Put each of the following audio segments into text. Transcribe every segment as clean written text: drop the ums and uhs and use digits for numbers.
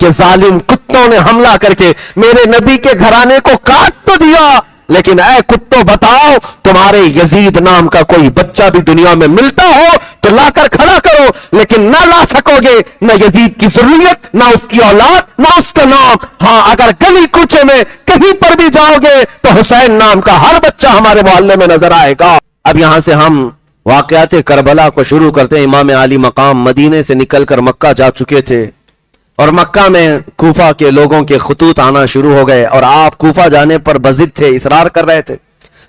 کہ ظالم کتوں نے حملہ کر کے میرے نبی کے گھرانے کو کاٹ تو دیا، لیکن اے کتوں بتاؤ تمہارے یزید نام کا کوئی بچہ بھی دنیا میں ملتا ہو تو لا کر کھڑا کرو، لیکن نہ لا سکو گے نہ یزید کی ضروریت، نہ اس کی اولاد، نہ اس کا نام۔ ہاں اگر گلی کوچے میں کہیں پر بھی جاؤ گے تو حسین نام کا ہر بچہ ہمارے محلے میں نظر آئے گا۔ اب یہاں سے ہم واقعات کربلا کو شروع کرتے ہیں۔ امام علی مقام مدینے سے نکل کر مکہ جا چکے تھے، اور مکہ میں کوفہ کے لوگوں کے خطوط آنا شروع ہو گئے، اور آپ کوفہ جانے پر بضد تھے، اصرار کر رہے تھے۔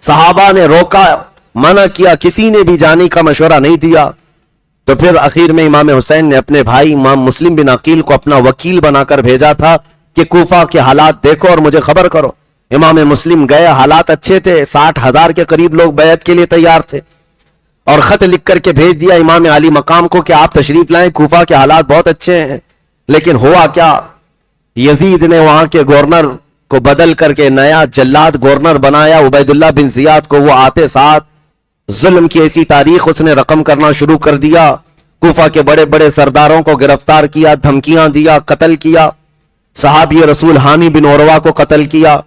صحابہ نے روکا، منع کیا، کسی نے بھی جانے کا مشورہ نہیں دیا۔ تو پھر اخیر میں امام حسین نے اپنے بھائی امام مسلم بن عقیل کو اپنا وکیل بنا کر بھیجا تھا کہ کوفہ کے حالات دیکھو اور مجھے خبر کرو۔ امام مسلم گئے، حالات اچھے تھے، 60,000 کے قریب لوگ بیعت کے لیے تیار تھے، اور خط لکھ کر کے بھیج دیا امام علی مقام کو کہ آپ تشریف لائیں، کوفہ کے حالات بہت اچھے ہیں۔ لیکن ہوا کیا، یزید نے وہاں کے گورنر کو بدل کر کے نیا جلاد گورنر بنایا عبید اللہ بن زیاد کو۔ وہ آتے ساتھ ظلم کی ایسی تاریخ اس نے رقم کرنا شروع کر دیا، کوفہ کے بڑے بڑے سرداروں کو گرفتار کیا، دھمکیاں دیا، قتل کیا، صحابی رسول حامی بن عروہ کو قتل کیا،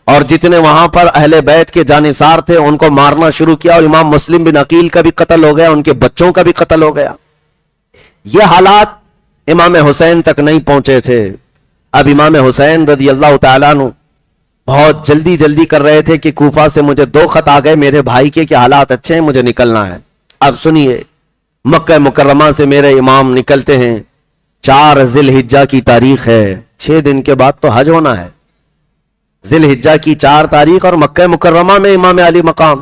اور جتنے وہاں پر اہل بیت کے جانثار تھے ان کو مارنا شروع کیا، اور امام مسلم بن عقیل کا بھی قتل ہو گیا، ان کے بچوں کا بھی قتل ہو گیا۔ یہ حالات امام حسین تک نہیں پہنچے تھے۔ اب امام حسین رضی اللہ تعالیٰ عنہ بہت جلدی کر رہے تھے کہ کوفہ سے مجھے 2 خط آ گئے میرے بھائی کے کہ حالات اچھے ہیں، مجھے نکلنا ہے۔ اب سنیے، مکہ مکرمہ سے میرے امام نکلتے ہیں، 4 ذی الحجہ کی تاریخ ہے، 6 دن کے بعد تو حج ہونا ہے۔ ذی الحجہ کی 4 تاریخ، اور مکہ مکرمہ میں امام علی مقام،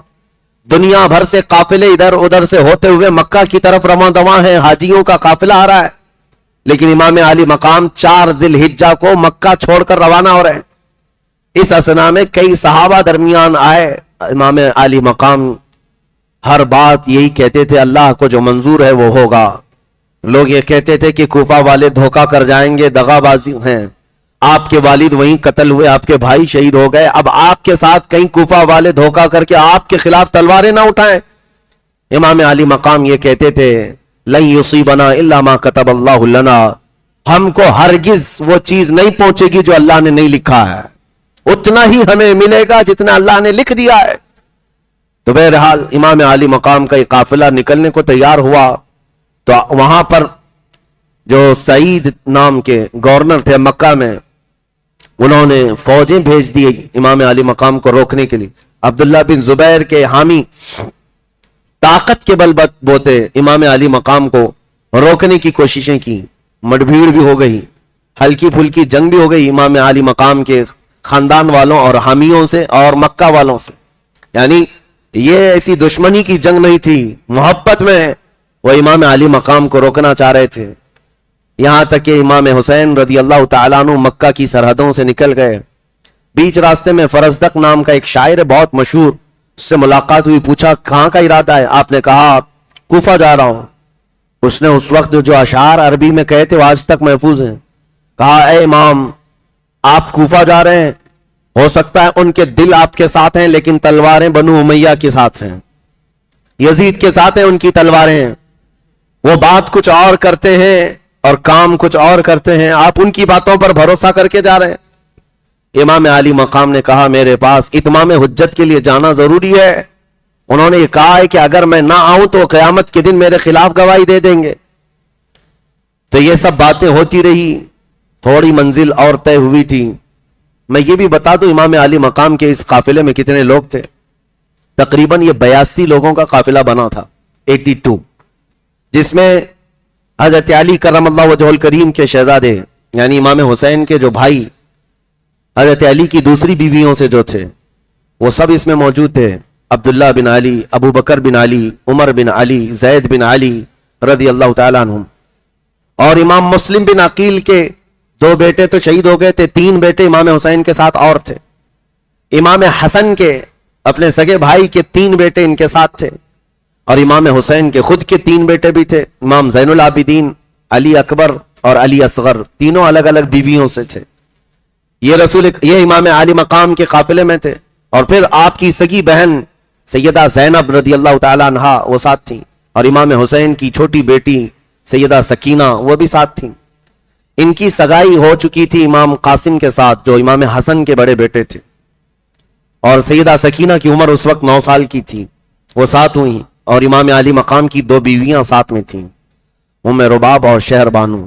دنیا بھر سے قافلے ادھر ادھر سے ہوتے ہوئے مکہ کی طرف رواں دواں ہیں، حاجیوں کا قافلہ آ رہا ہے، لیکن امام علی مقام 4 ذی الحجہ کو مکہ چھوڑ کر روانہ ہو رہے ہیں۔ اس اثنا میں کئی صحابہ درمیان آئے۔ امام علی مقام ہر بات یہی کہتے تھے، اللہ کو جو منظور ہے وہ ہوگا۔ لوگ یہ کہتے تھے کہ کوفہ والے دھوکہ کر جائیں گے، دغا بازی ہیں، آپ کے والد وہیں قتل ہوئے، آپ کے بھائی شہید ہو گئے، اب آپ کے ساتھ کہیں کوفہ والے دھوکہ کر کے آپ کے خلاف تلواریں نہ اٹھائیں۔ امام علی مقام یہ کہتے تھے، لن یصیبنا الا ما کتب اللہ لنا، ہم کو ہرگز وہ چیز نہیں پہنچے گی جو اللہ نے نہیں لکھا ہے، اتنا ہی ہمیں ملے گا جتنا اللہ نے لکھ دیا ہے۔ تو بہرحال امام علی مقام کا یہ قافلہ نکلنے کو تیار ہوا، تو وہاں پر جو سعید نام کے گورنر تھے مکہ میں، انہوں نے فوجیں بھیج دی امام علی مقام کو روکنے کے لیے۔ عبداللہ بن زبیر کے حامی طاقت کے بل بوتے امام علی مقام کو روکنے کی کوششیں کی، مڈبھیڑ بھی ہو گئی، ہلکی پھلکی جنگ بھی ہو گئی امام علی مقام کے خاندان والوں اور حامیوں سے اور مکہ والوں سے۔ یعنی یہ ایسی دشمنی کی جنگ نہیں تھی، محبت میں وہ امام علی مقام کو روکنا چاہ رہے تھے۔ یہاں تک کہ امام حسین رضی اللہ تعالیٰ عنہ مکہ کی سرحدوں سے نکل گئے، بیچ راستے میں فرزدق نام کا ایک شاعر ہے بہت مشہور، اس سے ملاقات ہوئی، پوچھا کہاں کا ارادہ ہے؟ آپ نے کہا کوفہ جا رہا ہوں۔ اس نے اس وقت جو اشعار عربی میں کہے تھے وہ آج تک محفوظ ہیں۔ کہا اے امام، آپ کوفہ جا رہے ہیں، ہو سکتا ہے ان کے دل آپ کے ساتھ ہیں لیکن تلواریں بنو امیہ کے ساتھ ہیں، یزید کے ساتھ ہیں ان کی تلواریں ہیں، وہ بات کچھ اور کرتے ہیں اور کام کچھ اور کرتے ہیں، آپ ان کی باتوں پر بھروسہ کر کے جا رہے ہیں۔ امام علی مقام نے کہا میرے پاس اتمام حجت کے لیے جانا ضروری ہے۔ انہوں نے یہ کہا ہے کہ اگر میں نہ آؤں تو قیامت کے دن میرے خلاف گواہی دے دیں گے۔ تو یہ سب باتیں ہوتی رہی، تھوڑی منزل اور طے ہوئی تھی۔ میں یہ بھی بتا دوں امام علی مقام کے اس قافلے میں کتنے لوگ تھے، تقریباً یہ 82 لوگوں کا قافلہ بنا تھا، 82، جس میں حضرت علی کرم اللہ وجہ الکریم کے شہزادے یعنی امام حسین کے جو بھائی حضرت علی کی دوسری بیویوں سے جو تھے وہ سب اس میں موجود تھے، عبداللہ بن علی، ابو بکر بن علی، عمر بن علی، زید بن علی رضی اللہ تعالیٰ عنہم، اور امام مسلم بن عقیل کے 2 بیٹے تو شہید ہو گئے تھے، 3 بیٹے امام حسین کے ساتھ اور تھے۔ امام حسن کے اپنے سگے بھائی کے 3 بیٹے ان کے ساتھ تھے، اور امام حسین کے خود کے 3 بیٹے بھی تھے، امام زین العابدین، علی اکبر اور علی اصغر، تینوں الگ الگ بیویوں سے تھے۔ یہ امام علی مقام کے قافلے میں تھے، اور پھر آپ کی سگی بہن سیدہ زینب رضی اللہ تعالی عنہا وہ ساتھ تھیں، اور امام حسین کی چھوٹی بیٹی سیدہ سکینہ وہ بھی ساتھ تھیں۔ ان کی سگائی ہو چکی تھی امام قاسم کے ساتھ جو امام حسن کے بڑے بیٹے تھے، اور سیدہ سکینہ کی عمر اس وقت 9 سال کی تھی، وہ ساتھ ہوئی، اور امام علی مقام کی 2 بیویاں ساتھ میں تھیں، ام رباب اور شہر بانو۔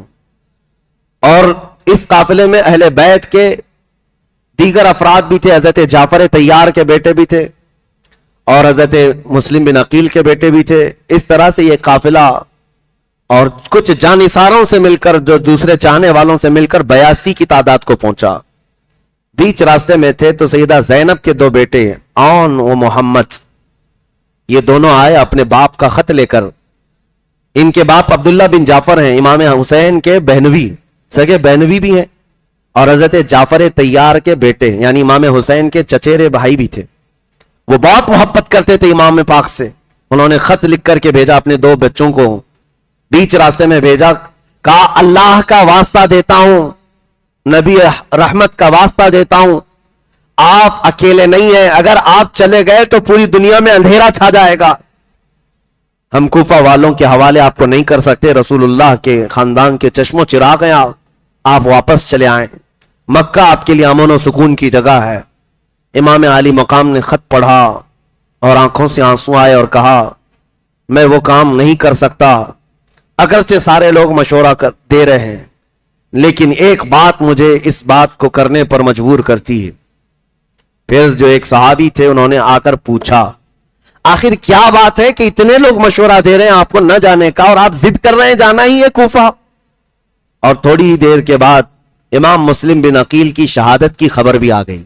اور اس قافلے میں اہل بیت کے دیگر افراد بھی تھے، حضرت جعفر طیار کے بیٹے بھی تھے اور حضرت مسلم بن عقیل کے بیٹے بھی تھے۔ اس طرح سے یہ قافلہ اور کچھ جانثاروں سے مل کر، جو دوسرے چاہنے والوں سے مل کر 82 کی تعداد کو پہنچا۔ بیچ راستے میں تھے تو سیدہ زینب کے 2 بیٹے عون و محمد، یہ دونوں آئے اپنے باپ کا خط لے کر۔ ان کے باپ عبداللہ بن جعفر ہیں، امام حسین کے بہنوی، سگے بہنوی بھی ہیں، اور حضرت جعفر طیار کے بیٹے یعنی امام حسین کے چچیرے بھائی بھی تھے۔ وہ بہت محبت کرتے تھے امام پاک سے۔ انہوں نے خط لکھ کر کے بھیجا اپنے 2 بچوں کو، بیچ راستے میں بھیجا، کہا اللہ کا واسطہ دیتا ہوں، نبی رحمت کا واسطہ دیتا ہوں، آپ اکیلے نہیں ہیں، اگر آپ چلے گئے تو پوری دنیا میں اندھیرا چھا جائے گا۔ ہم کوفہ والوں کے حوالے آپ کو نہیں کر سکتے، رسول اللہ کے خاندان کے چشم و چراغ ہیں، آپ واپس چلے آئیں، مکہ آپ کے لیے امن و سکون کی جگہ ہے۔ امام علی مقام نے خط پڑھا اور آنکھوں سے آنسو آئے اور کہا میں وہ کام نہیں کر سکتا، اگرچہ سارے لوگ مشورہ دے رہے ہیں، لیکن ایک بات مجھے اس بات کو کرنے پر مجبور کرتی ہے۔ پھر جو ایک صحابی تھے انہوں نے آ کر پوچھا آخر کیا بات ہے کہ اتنے لوگ مشورہ دے رہے ہیں آپ کو نہ جانے کا اور آپ ضد کر رہے ہیں جانا ہی ہے کوفہ؟ اور تھوڑی ہی دیر کے بعد امام مسلم بن عقیل کی شہادت کی خبر بھی آ گئی۔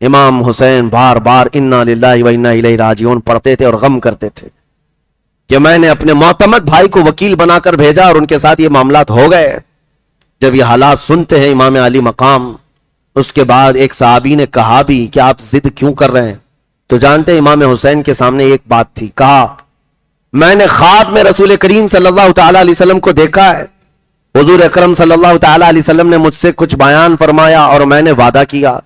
امام حسین بار بار انا للہ و انا الیہ راجعون پڑھتے تھے اور غم کرتے تھے کہ میں نے اپنے معتمد بھائی کو وکیل بنا کر بھیجا اور ان کے ساتھ یہ معاملات ہو گئے۔ جب یہ حالات سنتے ہیں امام علی مقام، اس کے بعد ایک صحابی نے کہا بھی کہ آپ ضد کیوں کر رہے ہیں؟ تو جانتے ہیں امام حسین کے سامنے ایک بات تھی، کہا میں نے خواب میں رسول کریم صلی اللہ تعالی علیہ وسلم کو دیکھا ہے، حضور اکرم صلی اللہ تعالی علیہ وسلم نے مجھ سے کچھ بیان فرمایا اور میں نے وعدہ کیا،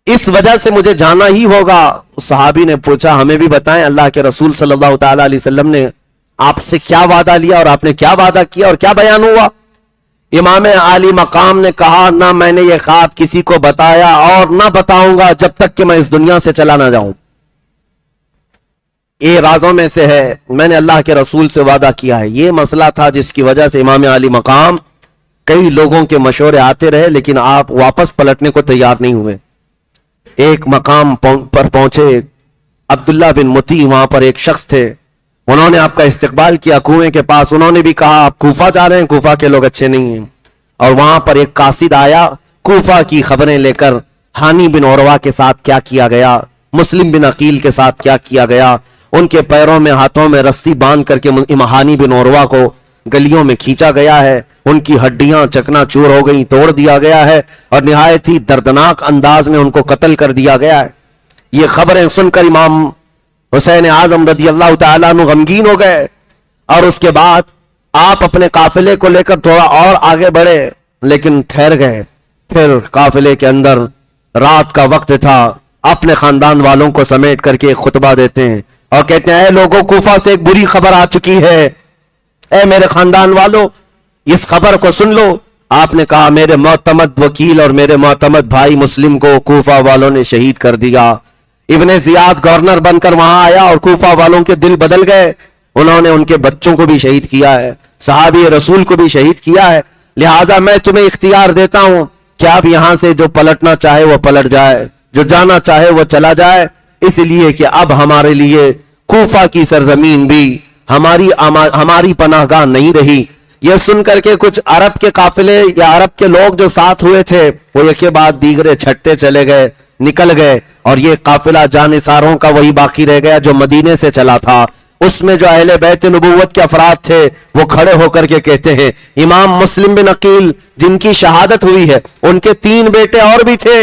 اس وجہ سے مجھے جانا ہی ہوگا۔ صحابی نے پوچھا ہمیں بھی بتائیں اللہ کے رسول صلی اللہ تعالی علیہ وسلم نے آپ سے کیا وعدہ لیا اور آپ نے کیا وعدہ کیا اور کیا بیان ہوا؟ امام علی مقام نے کہا نہ میں نے یہ خواب کسی کو بتایا اور نہ بتاؤں گا جب تک کہ میں اس دنیا سے چلا نہ جاؤں۔ یہ رازوں میں سے ہے، میں نے اللہ کے رسول سے وعدہ کیا ہے۔ یہ مسئلہ تھا جس کی وجہ سے امام علی مقام کئی لوگوں کے مشورے آتے رہے لیکن آپ واپس پلٹنے کو تیار نہیں ہوئے۔ ایک مقام پر پہنچے، عبداللہ بن متی وہاں پر ایک شخص تھے، انہوں نے آپ کا استقبال کیا کنویں کے پاس، انہوں نے بھی کہا آپ کوفہ جا رہے ہیں، کوفہ کے لوگ اچھے نہیں ہیں۔ اور وہاں پر ایک قاصد آیا کوفہ کی خبریں لے کر، ہانی بن عروہ کے ساتھ کیا کیا گیا، مسلم بن عقیل کے ساتھ کیا کیا گیا، ان کے پیروں میں ہاتھوں میں رسی باندھ کر کے ہانی بن عروہ کو گلیوں میں کھینچا گیا ہے، ان کی ہڈیاں چکنا چور ہو گئی، توڑ دیا گیا ہے اور نہایت ہی دردناک انداز میں ان کو قتل کر دیا گیا ہے۔ یہ خبریں سن کر امام حسین اعظم رضی اللہ تعالیٰ عنہ غمگین ہو گئے اور اس کے بعد آپ اپنے قافلے کو لے کر تھوڑا اور آگے بڑھے لیکن ٹھہر گئے۔ پھر قافلے کے اندر رات کا وقت تھا، اپنے خاندان والوں کو سمیٹ کر کے خطبہ دیتے ہیں اور کہتے ہیں اے لوگوں کوفہ سے ایک بری خبر آ چکی ہے، اے میرے خاندان والوں اس خبر کو سن لو۔ آپ نے کہا میرے معتمد وکیل اور میرے معتمد بھائی مسلم کو کوفہ والوں نے شہید کر دیا۔ ابن زیاد گورنر بن کر وہاں آیا اور کوفہ والوں کے دل بدل گئے، انہوں نے ان کے بچوں کو بھی شہید کیا ہے، صحابی رسول کو بھی شہید کیا ہے، لہٰذا میں تمہیں اختیار دیتا ہوں کہ اب یہاں سے جو پلٹنا چاہے وہ پلٹ جائے، جو جانا چاہے وہ چلا جائے، اس لیے کہ اب ہمارے لیے کوفہ کی سرزمین بھی ہماری پناہ گاہ نہیں رہی۔ یہ سن کر کے کچھ عرب کے قافلے یا عرب کے لوگ جو ساتھ ہوئے تھے وہ ایک کے بعد دیگرے چھٹتے چلے گئے، نکل گئے، اور یہ قافلہ جانثاروں کا وہی باقی رہ گیا جو مدینے سے چلا تھا۔ اس میں جو اہل بیت نبوت کے افراد تھے وہ کھڑے ہو کر کے کہتے ہیں، امام مسلم بن عقیل جن کی شہادت ہوئی ہے ان کے 3 بیٹے اور بھی تھے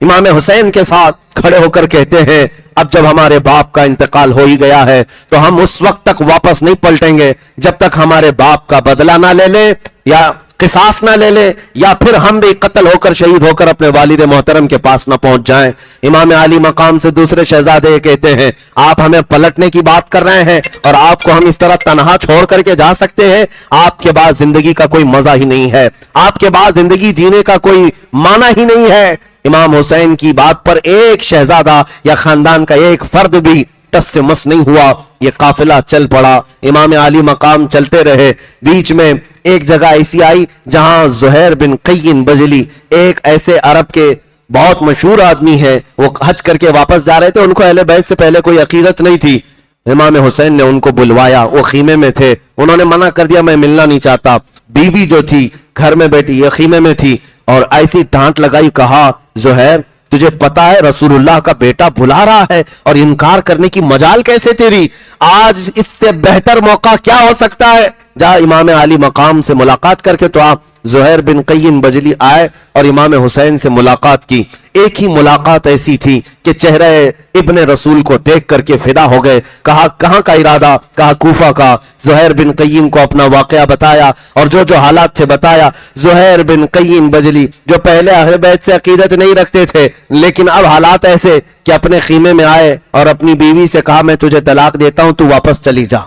امام حسین کے ساتھ، کھڑے ہو کر کہتے ہیں اب جب ہمارے باپ کا انتقال ہو ہی گیا ہے تو ہم اس وقت تک واپس نہیں پلٹیں گے جب تک ہمارے باپ کا بدلہ نہ لے لیں یا قصاص نہ لے لے یا پھر ہم بھی قتل ہو کر شہید ہو کر اپنے والد محترم کے پاس نہ پہنچ جائیں. امام علی مقام سے دوسرے شہزادے کہتے ہیں آپ ہمیں پلٹنے کی بات کر رہے ہیں اور آپ کو ہم اس طرح تنہا چھوڑ کر کے جا سکتے ہیں؟ آپ کے بعد زندگی کا کوئی مزہ ہی نہیں ہے, آپ کے بعد زندگی جینے کا کوئی معنی ہی نہیں ہے. امام حسین کی بات پر ایک شہزادہ یا خاندان کا ایک فرد بھی ٹس سے مس نہیں ہوا. یہ قافلہ چل پڑا, امام علی مقام چلتے رہے. بیچ میں ایک جگہ ایسی آئی جہاں زہیر بن قین بجلی, ایک ایسے عرب کے بہت مشہور آدمی ہے, وہ حج کر کے واپس جا رہے تھے. ان کو اہل بیت سے پہلے کوئی عقیدت نہیں تھی. امام حسین نے ان کو بلوایا, وہ خیمے میں تھے. انہوں نے منع کر دیا, میں ملنا نہیں چاہتا. بیوی جو تھی گھر میں بیٹھی, یہ خیمے میں تھی, اور ایسی ڈانٹ لگائی, کہا زہیر تجھے پتا ہے رسول اللہ کا بیٹا بلا رہا ہے اور انکار کرنے کی مجال کیسے تیری؟ آج اس سے بہتر موقع کیا ہو سکتا ہے؟ جا امام علی مقام سے ملاقات کر کے. تو آپ زہیر بن قین بجلی آئے اور امام حسین سے ملاقات کی. ایک ہی ملاقات ایسی تھی کہ چہرہ ابن رسول کو دیکھ کر کے فدا ہو گئے. کہا کہاں کا ارادہ؟ کہا کوفہ کا. زہیر بن قین کو اپنا واقعہ بتایا اور جو جو حالات تھے بتایا. زہیر بن قین بجلی جو پہلے اہل بیت سے عقیدت نہیں رکھتے تھے, لیکن اب حالات ایسے کہ اپنے خیمے میں آئے اور اپنی بیوی سے کہا میں تجھے طلاق دیتا ہوں, تو واپس چلی جا,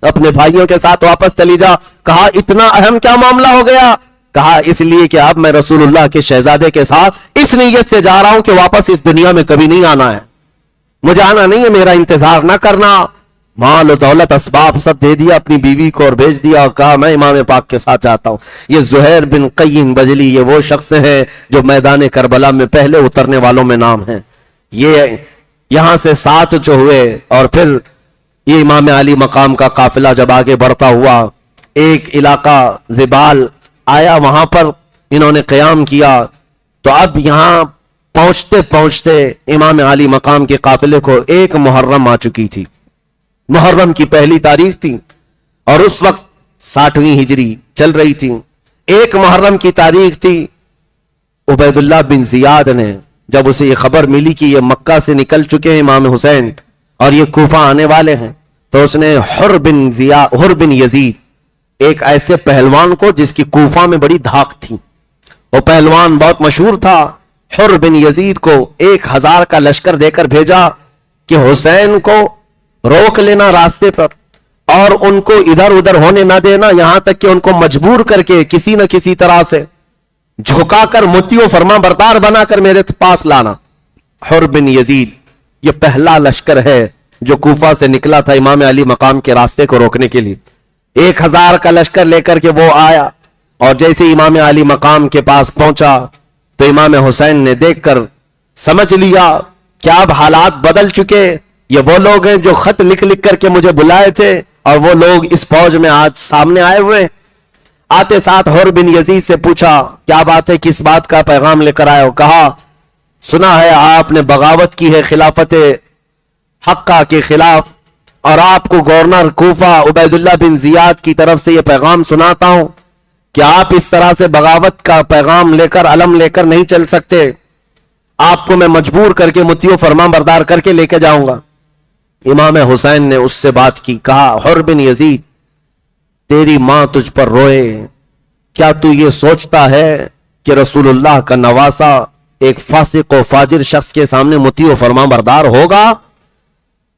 اپنے بھائیوں کے ساتھ واپس چلی جا. کہا اتنا اہم کیا معاملہ ہو گیا؟ کہا اس لیے کہ اب میں رسول اللہ کے شہزادے کے ساتھ اس نیت سے جا رہا ہوں کہ واپس اس دنیا میں کبھی نہیں آنا ہے, مجھے آنا نہیں ہے, میرا انتظار نہ کرنا. مال و دولت اسباب سب دے دیا اپنی بیوی کو اور بھیج دیا, اور کہا میں امام پاک کے ساتھ جاتا ہوں. یہ زہیر بن قین بجلی یہ وہ شخص ہے جو میدان کربلا میں پہلے اترنے والوں میں نام ہے. یہ یہاں سے 7 جو ہوئے, اور پھر یہ امام علی مقام کا قافلہ جب آگے بڑھتا ہوا ایک علاقہ زبال آیا, وہاں پر انہوں نے قیام کیا. تو اب یہاں پہنچتے پہنچتے امام علی مقام کے قافلے کو ایک محرم آ چکی تھی. محرم کی پہلی تاریخ تھی اور اس وقت 60ویں ہجری چل رہی تھی. ایک محرم کی تاریخ تھی. عبید اللہ بن زیاد نے جب اسے یہ خبر ملی کہ یہ مکہ سے نکل چکے ہیں امام حسین اور یہ کوفہ آنے والے ہیں, تو اس نے حر بن یزید, ایک ایسے پہلوان کو جس کی کوفہ میں بڑی دھاک تھی, وہ پہلوان بہت مشہور تھا, حر بن یزید کو 1000 کا لشکر دے کر بھیجا کہ حسین کو روک لینا راستے پر اور ان کو ادھر ادھر ہونے نہ دینا, یہاں تک کہ ان کو مجبور کر کے کسی نہ کسی طرح سے جھکا کر متی و فرما بردار بنا کر میرے پاس لانا. حر بن یزید یہ پہلا لشکر ہے جو کوفہ سے نکلا تھا امام علی مقام کے راستے کو روکنے کے لیے. 1000 کا لشکر لے کر کے وہ آیا, اور جیسے امام علی مقام کے پاس پہنچا تو امام حسین نے دیکھ کر سمجھ لیا کہ اب حالات بدل چکے. یہ وہ لوگ ہیں جو خط لکھ لکھ کر کے مجھے بلائے تھے, اور وہ لوگ اس فوج میں آج سامنے آئے ہوئے. آتے ساتھ حر بن یزید سے پوچھا کیا بات ہے, کس بات کا پیغام لے کر آئے ہو؟ کہا سنا ہے آپ نے بغاوت کی ہے خلافت حقہ کے خلاف, اور آپ کو گورنر کوفہ عبید اللہ بن زیاد کی طرف سے یہ پیغام سناتا ہوں کہ آپ اس طرح سے بغاوت کا پیغام لے کر علم لے کر نہیں چل سکتے, آپ کو میں مجبور کر کے مطیع و فرما بردار کر کے لے کے جاؤں گا. امام حسین نے اس سے بات کی. کہا حر بن یزید تیری ماں تجھ پر روئے, کیا تو یہ سوچتا ہے کہ رسول اللہ کا نواسا ایک فاسق و فاجر شخص کے سامنے مطیع و فرما بردار ہوگا؟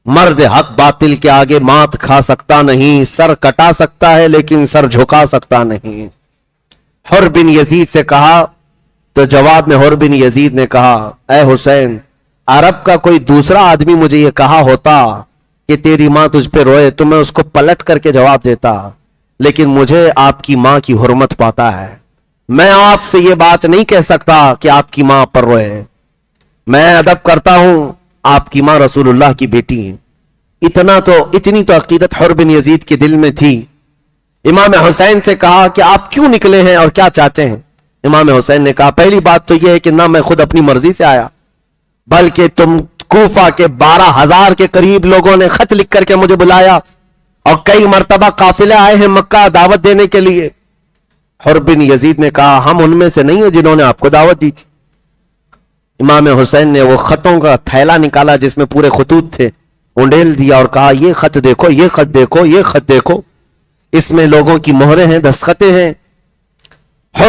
مرد حق باطل کے آگے مات کھا سکتا نہیں, سر کٹا سکتا ہے لیکن سر جھکا سکتا نہیں. حر بن یزید سے کہا, تو جواب میں حر بن یزید نے کہا اے حسین, عرب کا کوئی دوسرا آدمی مجھے یہ کہا ہوتا کہ تیری ماں تجھ پہ روئے تو میں اس کو پلٹ کر کے جواب دیتا, لیکن مجھے آپ کی ماں کی حرمت پاتا ہے. میں آپ سے یہ بات نہیں کہہ سکتا کہ آپ کی ماں پر روئے, میں ادب کرتا ہوں, آپ کی ماں رسول اللہ کی بیٹی ہے. اتنی تو عقیدت حر بن یزید کے دل میں تھی. امام حسین سے کہا کہ آپ کیوں نکلے ہیں اور کیا چاہتے ہیں؟ امام حسین نے کہا پہلی بات تو یہ ہے کہ نہ میں خود اپنی مرضی سے آیا, بلکہ تم کوفہ کے 12,000 کے قریب لوگوں نے خط لکھ کر کے مجھے بلایا, اور کئی مرتبہ قافلے آئے ہیں مکہ دعوت دینے کے لیے. حر بن یزید نے کہا ہم ان میں سے نہیں ہیں جنہوں نے آپ کو دعوت دی تھی. امام حسین نے وہ خطوں کا تھیلا نکالا جس میں پورے خطوط تھے, انڈیل دیا اور کہا یہ خط دیکھو, یہ خط دیکھو, یہ خط دیکھو, اس میں لوگوں کی مہریں ہیں, دستخطیں ہیں.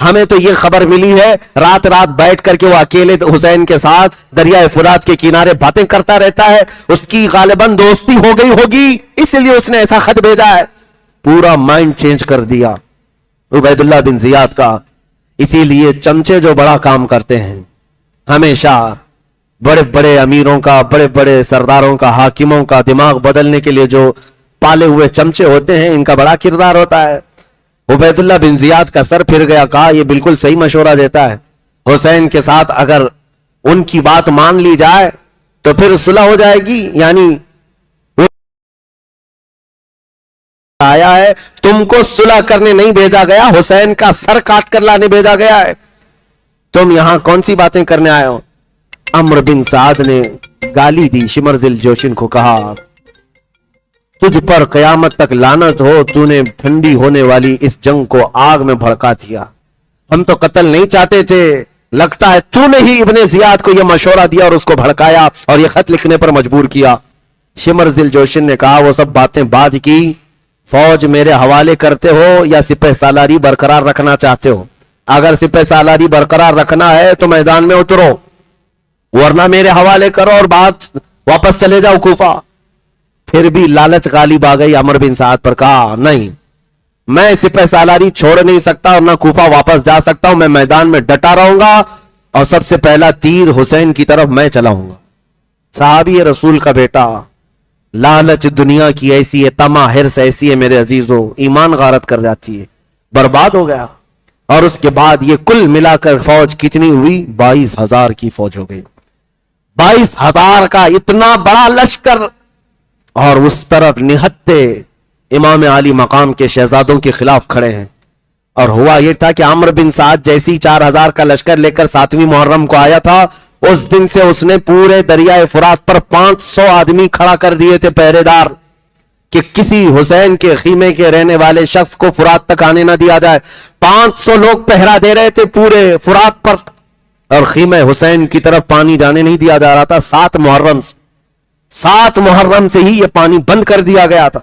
ہمیں تو یہ خبر ملی ہے رات رات بیٹھ کر کے وہ اکیلے حسین کے ساتھ دریائے فرات کے کنارے باتیں کرتا رہتا ہے. اس کی غالباً دوستی ہو گئی ہوگی, اس لیے اس نے ایسا خط بھیجا ہے. پورا مائنڈ چینج کر دیا عبید اللہ بن زیاد کا. اسی لیے چمچے جو بڑا کام کرتے ہیں, ہمیشہ بڑے بڑے امیروں کا, بڑے بڑے سرداروں کا, حاکموں کا دماغ بدلنے کے لیے جو پالے ہوئے چمچے ہوتے ہیں, ان کا بڑا کردار ہوتا ہے. عبید اللہ بن زیاد کا سر پھر گیا, کہا یہ بالکل صحیح مشورہ دیتا ہے. حسین کے ساتھ اگر ان کی بات مان لی جائے تو پھر صلح ہو جائے گی. یعنی آیا ہے, تم کو صلح کرنے نہیں بھیجا گیا, حسین کا سر کاٹ کر لانے بھیجا گیا ہے. تم یہاں کون سی باتیں کرنے آئے ہو؟ عمرو بن سعد نے گالی دی شمر ذی الجوشن کو, کہا تجھ پر قیامت تک لعنت ہو, تو نے ٹھنڈی ہونے والی اس جنگ کو آگ میں بھڑکا دیا. ہم تو قتل نہیں چاہتے تھے, لگتا ہے تو نے ہی ابن زیاد کو یہ مشورہ دیا اور اس کو بھڑکایا اور یہ خط لکھنے پر مجبور کیا. شمر ذی الجوشن نے کہا وہ سب باتیں بعد کی, فوج میرے حوالے کرتے ہو یا سپہ سالاری برقرار رکھنا چاہتے ہو؟ اگر سپہ سالاری برقرار رکھنا ہے تو میدان میں اترو, ورنہ میرے حوالے کرو اور بات واپس چلے جاؤ کوفہ. پھر بھی لالچ غالب آ گئی عمرو بن سعد پر, کہا نہیں, میں سپہ سالاری چھوڑ نہیں سکتا اور نہ کوفہ واپس جا سکتا ہوں, میں میدان میں ڈٹا رہوں گا اور سب سے پہلا تیر حسین کی طرف میں چلاؤں گا. صحابی رسول کا بیٹا, لالچ دنیا کی ایسی ہے, طمع حرص ایسی ہے میرے عزیزوں, ایمان غارت کر جاتی ہے, برباد ہو گیا. اور اس کے بعد یہ کل ملا کر فوج کتنی ہوئی؟ 22,000 کی فوج ہو گئی. 22,000 کا اتنا بڑا لشکر, اور اس طرف نہتے امام علی مقام کے شہزادوں کے خلاف کھڑے ہیں. اور ہوا یہ تھا کہ عمرو بن سعد جیسی 4,000 کا لشکر لے کر 7ویں محرم کو آیا تھا, اس دن سے اس نے پورے دریائے فرات پر 500 آدمی کھڑا کر دیے تھے پہرے دار, کہ کسی حسین کے خیمے کے رہنے والے شخص کو فرات تک آنے نہ دیا جائے. 500 لوگ پہرا دے رہے تھے پورے فرات پر, اور خیمہ حسین کی طرف پانی جانے نہیں دیا جا رہا تھا. 7 محرم سے ہی یہ پانی بند کر دیا گیا تھا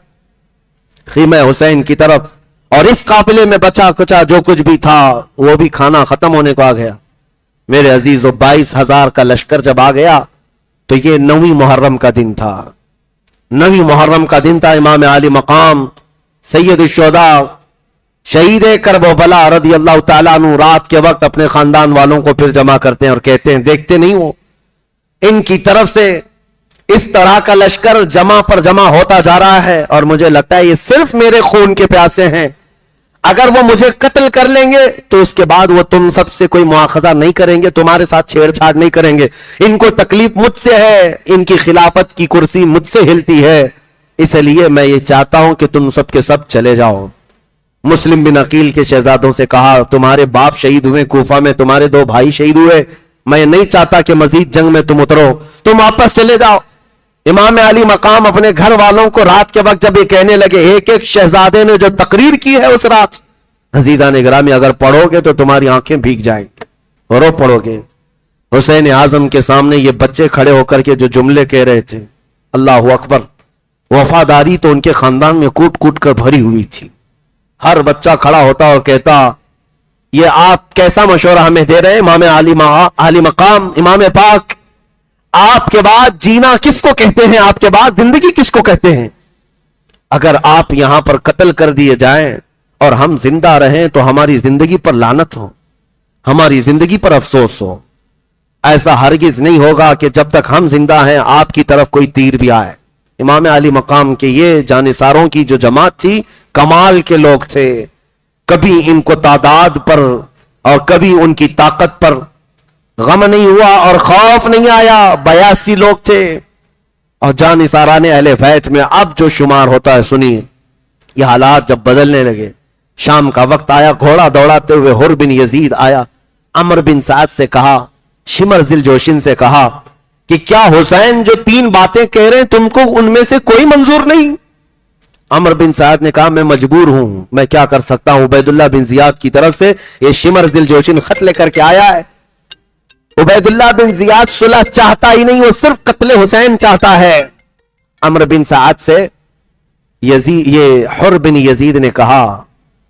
خیمہ حسین کی طرف. اور اس قافلے میں بچا کچا جو کچھ بھی تھا وہ بھی کھانا ختم ہونے کو آ گیا. میرے عزیزو, 22,000 کا لشکر جب آ گیا تو یہ 9ویں محرم کا دن تھا. 9ویں محرم کا دن تھا. امام علی مقام سید الشہداء شہید کربلا رضی اللہ تعالیٰ عنہ رات کے وقت اپنے خاندان والوں کو پھر جمع کرتے ہیں اور کہتے ہیں دیکھتے نہیں ہو, ان کی طرف سے اس طرح کا لشکر جمع پر جمع ہوتا جا رہا ہے, اور مجھے لگتا ہے یہ صرف میرے خون کے پیاسے ہیں. اگر وہ مجھے قتل کر لیں گے تو اس کے بعد وہ تم سب سے کوئی مواخذہ نہیں کریں گے, تمہارے ساتھ چھیڑ چھاڑ نہیں کریں گے. ان کو تکلیف مجھ سے ہے, ان کی خلافت کی کرسی مجھ سے ہلتی ہے, اس لیے میں یہ چاہتا ہوں کہ تم سب کے سب چلے جاؤ. مسلم بن عقیل کے شہزادوں سے کہا تمہارے باپ شہید ہوئے کوفہ میں, تمہارے 2 بھائی شہید ہوئے, میں نہیں چاہتا کہ مزید جنگ میں تم اترو, تم واپس چلے جاؤ. امام علی مقام اپنے گھر والوں کو رات کے وقت جب یہ کہنے لگے, ایک ایک شہزادے نے جو تقریر کی ہے اس رات, عزیزان گرامی اگر پڑھو گے تو تمہاری آنکھیں بھیگ جائیں گے, رو پڑھو گے. حسین اعظم کے سامنے یہ بچے کھڑے ہو کر کے جو جملے کہہ رہے تھے, اللہ اکبر, وفاداری تو ان کے خاندان میں کوٹ کوٹ کر بھری ہوئی تھی. ہر بچہ کھڑا ہوتا اور کہتا یہ آپ کیسا مشورہ ہمیں دے رہے ہیں امام علی مقام, امام پاک, آپ کے بعد جینا کس کو کہتے ہیں, آپ کے بعد زندگی کس کو کہتے ہیں؟ اگر آپ یہاں پر قتل کر دیے جائیں اور ہم زندہ رہیں تو ہماری زندگی پر لعنت ہو, ہماری زندگی پر افسوس ہو. ایسا ہرگز نہیں ہوگا کہ جب تک ہم زندہ ہیں آپ کی طرف کوئی تیر بھی آئے. امام علی مقام کے یہ جانثاروں کی جو جماعت تھی کمال کے لوگ تھے, کبھی ان کو تعداد پر اور کبھی ان کی طاقت پر غم نہیں ہوا اور خوف نہیں آیا. 82 لوگ تھے اور جانثاران اہل بیت میں اب جو شمار ہوتا ہے سنیے. یہ حالات جب بدلنے لگے, شام کا وقت آیا, گھوڑا دوڑاتے ہوئے حر بن یزید آیا, عمرو بن سعد سے کہا, شمر ذی الجوشن سے کہا کہ کیا حسین جو 3 باتیں کہہ رہے ہیں تم کو ان میں سے کوئی منظور نہیں؟ عمرو بن سعد نے کہا میں مجبور ہوں, میں کیا کر سکتا ہوں. عبید اللہ بن زیاد کی طرف سے یہ شمر ذی الجوشن خط لے کر کے آیا ہے. عبید اللہ بن زیاد صلح چاہتا ہی نہیں, وہ صرف قتل حسین چاہتا ہے. عمرو بن سعد سے یہ حر بن یزید نے کہا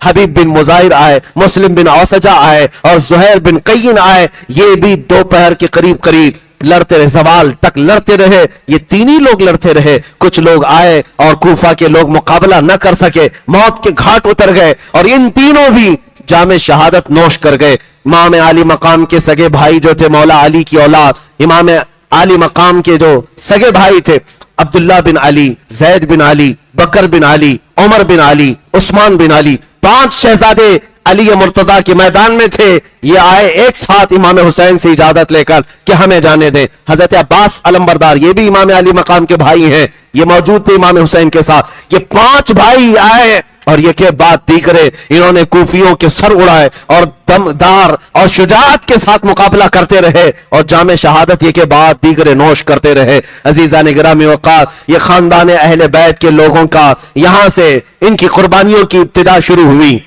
حبیب بن مزاحر آئے, مسلم بن اوسجہ آئے اور زہیر بن قین آئے. یہ بھی دوپہر کے قریب قریب لڑتے رہے, زوال تک لڑتے رہے. یہ تین ہی لوگ لڑتے رہے. کچھ لوگ آئے اور کوفہ کے لوگ مقابلہ نہ کر سکے, موت کے گھاٹ اتر گئے اور ان تینوں بھی جام شہادت نوش کر گئے. امام علی مقام کے سگے بھائی جو تھے, مولا علی کی اولاد, امام علی مقام کے جو سگے بھائی تھے, عبداللہ بن علی, زید بن علی, بکر بن علی, عمر بن علی, عثمان بن علی, 5 شہزادے علی مرتضیٰ کے میدان میں تھے. یہ آئے ایک ساتھ امام حسین سے اجازت لے کر کہ ہمیں جانے دیں. حضرت عباس علمبردار, یہ بھی امام علی مقام کے بھائی ہیں, یہ موجود تھے امام حسین کے ساتھ. یہ 5 بھائی آئے اور یہ کہ بات دیگرے, انہوں نے کوفیوں کے سر اڑائے اور دمدار اور شجاعت کے ساتھ مقابلہ کرتے رہے اور جام شہادت یہ کہ بات دیگرے نوش کرتے رہے. عزیزان گرامی وقار, یہ خاندان اہل بیت کے لوگوں کا یہاں سے ان کی قربانیوں کی ابتدا شروع ہوئی.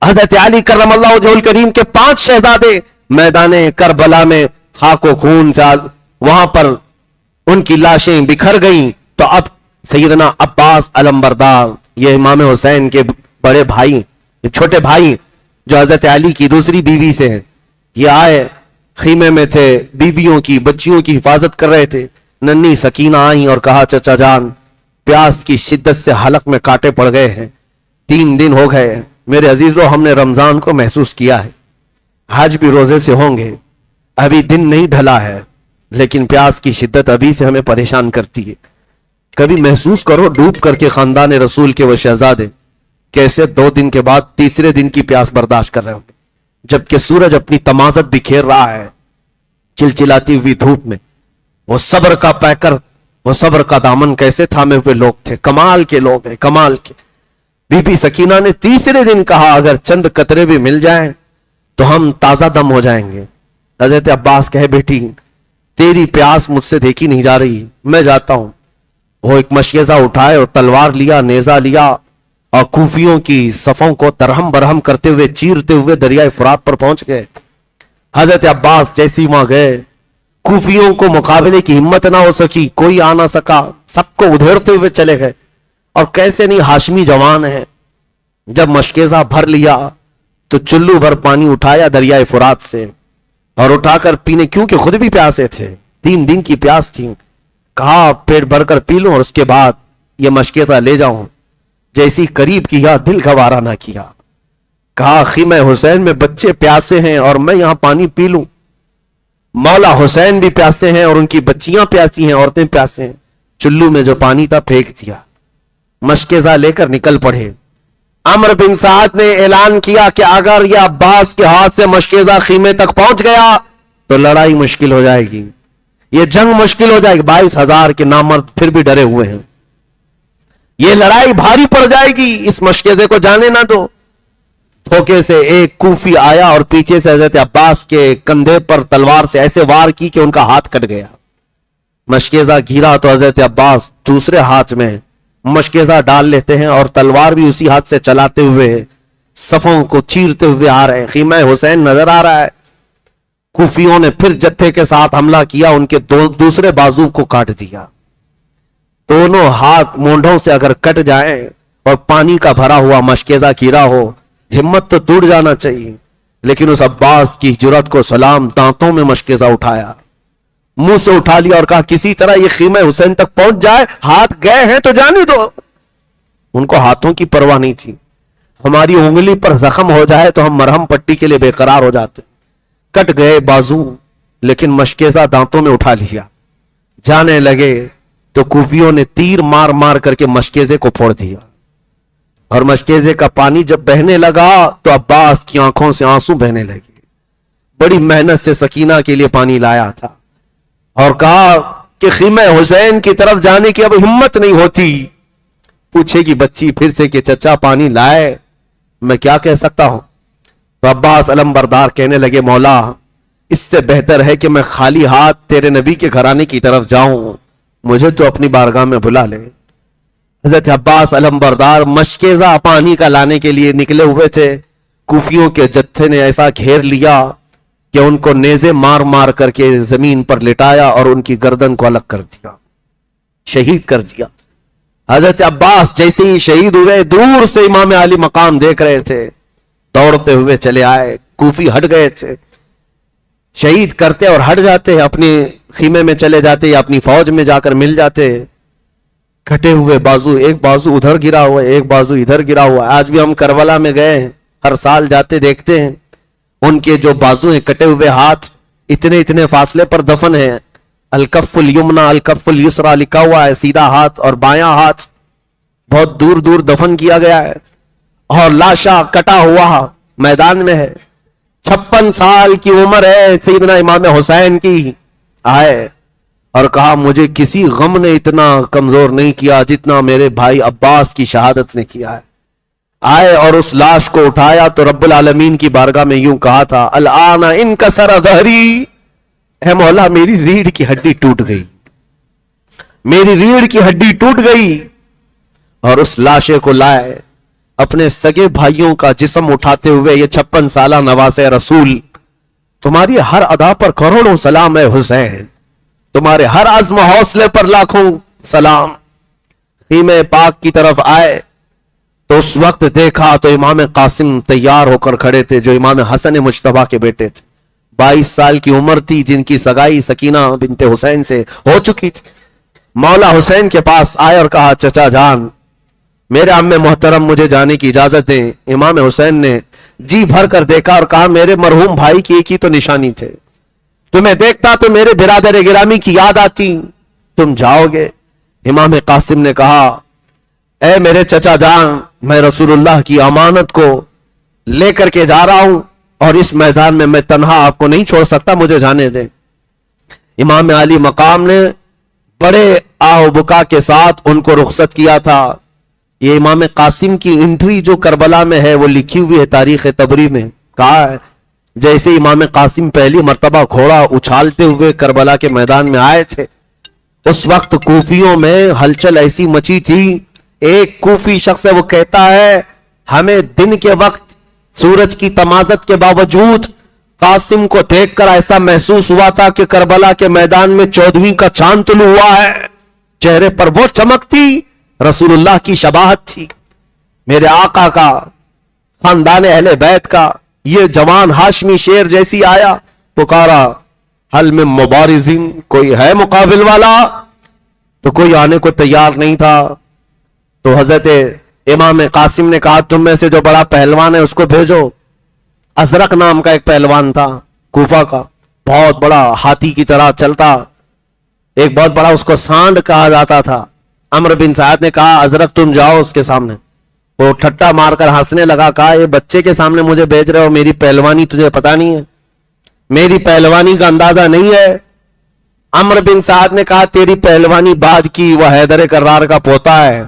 حضرت علی کرم اللہ وجہہ الکریم کے 5 شہزادے میدان کربلا میں خاک و خون سے وہاں پر ان کی لاشیں بکھر گئیں. تو اب سیدنا عباس علمبردار, یہ امام حسین کے بڑے بھائی, چھوٹے بھائی جو حضرت علی کی دوسری بیوی سے ہیں, یہ آئے, خیمے میں تھے, بیویوں کی بچیوں کی حفاظت کر رہے تھے. ننھی سکینہ آئیں اور کہا چچا جان, پیاس کی شدت سے حلق میں کانٹے پڑ گئے ہیں, 3 دن ہو گئے. میرے عزیزو, ہم نے رمضان کو محسوس کیا ہے, آج بھی روزے سے ہوں گے, ابھی دن نہیں ڈھلا ہے, لیکن پیاس کی شدت ابھی سے ہمیں پریشان کرتی ہے. کبھی محسوس کرو ڈوب کر کے خاندان رسول کے وہ شہزادے کیسے 2 دن کے بعد تیسرے دن کی پیاس برداشت کر رہے ہوں گے, جبکہ سورج اپنی تمازت بکھیر رہا ہے چلچلاتی ہوئی دھوپ میں. وہ صبر کا پیکر, وہ صبر کا دامن کیسے تھامے ہوئے لوگ تھے, کمال کے لوگ ہیں, کمال کے. بی بی سکینہ نے تیسرے دن کہا اگر چند قطرے بھی مل جائیں تو ہم تازہ دم ہو جائیں گے. حضرت عباس کہے بیٹی تیری پیاس مجھ سے دیکھی نہیں جا رہی, میں جاتا ہوں. وہ ایک مشیزہ اٹھائے اور تلوار لیا, نیزہ لیا اور کوفیوں کی صفوں کو درہم برہم کرتے ہوئے چیرتے ہوئے دریائے فرات پر پہنچ گئے. حضرت عباس جیسی وہاں گئے, کوفیوں کو مقابلے کی ہمت نہ ہو سکی, کوئی آ نہ سکا, سب کو ادھیڑتے ہوئے چلے گئے. اور کیسے نہیں ہاشمی جوان ہے, جب مشکیزہ بھر لیا تو چلو بھر پانی اٹھایا دریائے فرات سے اور اٹھا کر پینے, کیونکہ خود بھی پیاسے تھے, 3 دن کی پیاس تھی. کہا پیٹ بھر کر پی لوں اور اس کے بعد یہ مشکیزہ لے جاؤں. جیسی قریب کیا دل گوارا نہ کیا. کہا خیمہ حسین میں بچے پیاسے ہیں اور میں یہاں پانی پی لوں, مولا حسین بھی پیاسے ہیں اور ان کی بچیاں پیاسی ہیں, عورتیں پیاسے ہیں. چلو میں جو پانی تھا پھینک دیا, مشکیزہ لے کر نکل پڑے. عمر بن سعد نے اعلان کیا کہ اگر یہ عباس کے ہاتھ سے مشکیزہ خیمے تک پہنچ گیا تو لڑائی مشکل ہو جائے گی, یہ جنگ مشکل ہو جائے گی. 22,000 کے نامرد پھر بھی ڈرے ہوئے ہیں, یہ لڑائی بھاری پڑ جائے گی, اس مشکیزے کو جانے نہ دو. دھوکے سے ایک کوفی آیا اور پیچھے سے حضرت عباس کے کندھے پر تلوار سے ایسے وار کی کہ ان کا ہاتھ کٹ گیا. مشکیزہ گھیرا تو حضرت عباس دوسرے ہاتھ میں مشکیزہ ڈال لیتے ہیں اور تلوار بھی اسی ہاتھ سے چلاتے ہوئے صفوں کو چیرتے ہوئے آ رہے ہیں. خیمہ حسین نظر آ رہا ہے. کوفیوں نے پھر جتھے کے ساتھ حملہ کیا, ان کے دوسرے بازو کو کاٹ دیا. دونوں ہاتھ مونڈھوں سے اگر کٹ جائیں اور پانی کا بھرا ہوا مشکیزہ گھیرا ہو, ہمت تو ٹوٹ جانا چاہیے. لیکن اس عباس کی جرات کو سلام, دانتوں میں مشکیزہ اٹھایا, منہ سے اٹھا لیا اور کہا کسی طرح یہ خیمہ حسین تک پہنچ جائے, ہاتھ گئے ہیں تو جانے دو. ان کو ہاتھوں کی پرواہ نہیں تھی. ہماری انگلی پر زخم ہو جائے تو ہم مرہم پٹی کے لیے بے قرار ہو جاتے. کٹ گئے بازو, لیکن مشکیزہ دانتوں میں اٹھا لیا. جانے لگے تو کوفیوں نے تیر مار مار کر کے مشکیزے کو پھوڑ دیا, اور مشکیزے کا پانی جب بہنے لگا تو عباس کی آنکھوں سے آنسو بہنے لگے. بڑی محنت سے سکینہ کے لیے پانی لایا تھا اور کہا کہ خیمہ حسین کی طرف جانے کی اب ہمت نہیں ہوتی. پوچھے گی بچی پھر سے کہ چچا پانی لائے, میں کیا کہہ سکتا ہوں. تو عباس علمبردار کہنے لگے مولا اس سے بہتر ہے کہ میں خالی ہاتھ تیرے نبی کے گھرانے کی طرف جاؤں, مجھے تو اپنی بارگاہ میں بلا لے. حضرت عباس علمبردار مشکیزہ پانی کا لانے کے لیے نکلے ہوئے تھے. کوفیوں کے جتھے نے ایسا گھیر لیا کہ ان کو نیزے مار مار کر کے زمین پر لٹایا اور ان کی گردن کو الگ کر دیا, شہید کر دیا. حضرت عباس جیسے ہی شہید ہوئے دور سے امام علی مقام دیکھ رہے تھے, دوڑتے ہوئے چلے آئے. کوفی ہٹ گئے تھے, شہید کرتے اور ہٹ جاتے, اپنے خیمے میں چلے جاتے یا اپنی فوج میں جا کر مل جاتے. کٹے ہوئے بازو, ایک بازو ادھر گرا ہوا ہے, ایک بازو ادھر گرا ہوا ہے. آج بھی ہم کربلا میں گئے ہیں, ہر سال جاتے دیکھتے ہیں, ان کے جو بازو ہیں, کٹے ہوئے ہاتھ اتنے اتنے فاصلے پر دفن ہیں. الکف الیمنا الکف الیسرا لکھا ہوا ہے, سیدھا ہاتھ اور بایاں ہاتھ بہت دور دور دفن کیا گیا ہے. اور لاشا کٹا ہوا میدان میں ہے. 56 سال کی عمر ہے سیدنا امام حسین کی. آئے اور کہا مجھے کسی غم نے اتنا کمزور نہیں کیا جتنا میرے بھائی عباس کی شہادت نے کیا ہے. آئے اور اس لاش کو اٹھایا تو رب العالمین کی بارگاہ میں یوں کہا تھا, الآن انکسر ظہری, اے مولا میری ریڑھ کی ہڈی ٹوٹ گئی, میری ریڑھ کی ہڈی ٹوٹ گئی. اور اس لاشے کو لائے, اپنے سگے بھائیوں کا جسم اٹھاتے ہوئے, یہ 56 سالہ نواسے رسول, تمہاری ہر ادا پر کروڑوں سلام ہے حسین, تمہارے ہر عزم حوصلے پر لاکھوں سلام. خیمے پاک کی طرف آئے تو اس وقت دیکھا تو امام قاسم تیار ہو کر کھڑے تھے, جو امام حسن مجتبیٰ کے بیٹے تھے. 22 سال کی عمر تھی, جن کی سگائی سکینہ بنت حسین سے ہو چکی تھی. مولا حسین کے پاس آئے اور کہا, چچا جان میرے عم محترم مجھے جانے کی اجازت دیں. امام حسین نے جی بھر کر دیکھا اور کہا, میرے مرحوم بھائی کی ایک ہی تو نشانی تھے, تمہیں دیکھتا تو میرے برادر گرامی کی یاد آتی, تم جاؤ گے. امام قاسم نے کہا, اے میرے چچا جان, میں رسول اللہ کی امانت کو لے کر کے جا رہا ہوں اور اس میدان میں میں تنہا آپ کو نہیں چھوڑ سکتا, مجھے جانے دیں. امام علی مقام نے بڑے آہ بکا کے ساتھ ان کو رخصت کیا تھا. یہ امام قاسم کی انٹری جو کربلا میں ہے وہ لکھی ہوئی ہے تاریخ طبری میں. کہا ہے جیسے امام قاسم پہلی مرتبہ گھوڑا اچھالتے ہوئے کربلا کے میدان میں آئے تھے, اس وقت کوفیوں میں ہلچل ایسی مچی تھی. ایک کوفی شخص ہے, وہ کہتا ہے ہمیں دن کے وقت سورج کی تمازت کے باوجود قاسم کو دیکھ کر ایسا محسوس ہوا تھا کہ کربلا کے میدان میں 14ویں کا چاند طلوع ہوا ہے. چہرے پر وہ چمک تھی, رسول اللہ کی شباہت تھی. میرے آقا کا, خاندان اہل بیت کا یہ جوان ہاشمی شیر جیسی آیا, پکارا حل میں مبارزین, کوئی ہے مقابل والا؟ تو کوئی آنے کو تیار نہیں تھا. تو حضرت امام قاسم نے کہا, تم میں سے جو بڑا پہلوان ہے اس کو بھیجو. ازرق نام کا ایک پہلوان تھا کوفہ کا, بہت بڑا ہاتھی کی طرح چلتا, ایک بہت بڑا, اس کو سانڈ کہا جاتا تھا. عمرو بن سعد نے کہا, ازرق تم جاؤ اس کے سامنے. وہ ٹھٹا مار کر ہنسنے لگا, کہا یہ بچے کے سامنے مجھے بھیج رہے ہو, میری پہلوانی تجھے پتا نہیں ہے, میری پہلوانی کا اندازہ نہیں ہے. عمرو بن سعد نے کہا, تیری پہلوانی بعد کی, وہ حیدر کرار کا پوتا ہے,